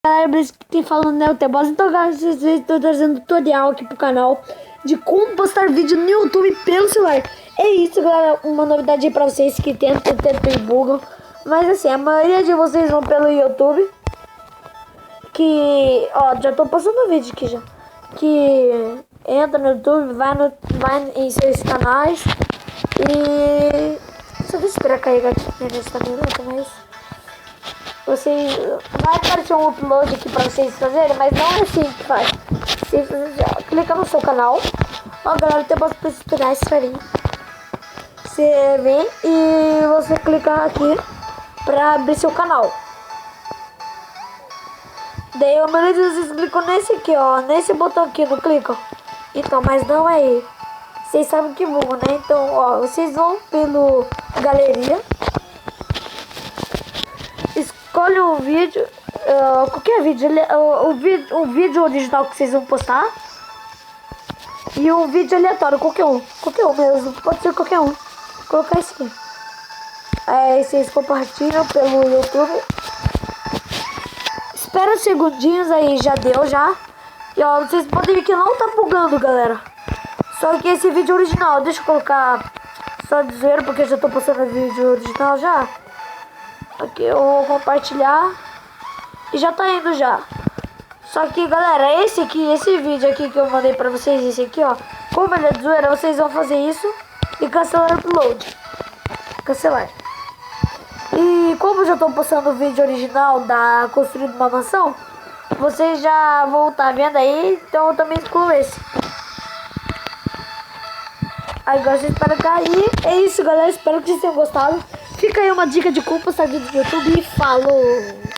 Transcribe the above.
Galera, que tem falando né, o Teboss. Então, galera, estou trazendo tutorial aqui pro canal de como postar vídeo no YouTube pelo celular. É isso, galera, uma novidade aí pra vocês que tentam e bugam. Mas assim, a maioria de vocês vão pelo YouTube. Que, ó, já tô postando o vídeo aqui já. Que entra no YouTube, vai em seus canais e... Só deixa eu esperar carregar aqui nesse minuto, mas... Vocês... Vai aparecer um upload aqui pra vocês fazerem, mas não é assim que faz. Você clica no seu canal. Ó, galera, tem bastante tutoriais pra vir. Você vem e você clica aqui pra abrir seu canal. Daí, a maioria vocês clicam nesse aqui, ó. Nesse botão aqui, não clicam? Então, mas não é aí. Vocês sabem que buga, né? Então, ó, vocês vão pelo galeria. Escolhe um vídeo, qualquer vídeo, o vídeo original que vocês vão postar. E um vídeo aleatório, qualquer um mesmo, pode ser qualquer um. Vou colocar esse aqui. Aí vocês compartilham pelo YouTube. Espera uns segundinhos aí, já deu já. E ó, vocês podem ver que não tá bugando, galera. Só que esse vídeo original, deixa eu colocar só de zoeira, porque eu já tô postando o vídeo original já. Aqui eu vou compartilhar e já tá indo já. Só que, galera, esse vídeo aqui que eu mandei pra vocês, esse aqui, ó, como ele é de zoeira, vocês vão fazer isso e cancelar o upload. Cancelar. E como eu já tô postando o vídeo original da Construindo uma Mansão, vocês já vão estar vendo aí, então eu também excluo esse. Agora vocês esperam cair. É isso, galera, espero que vocês tenham gostado. Fica aí uma dica de como postar vídeo no YouTube e falou!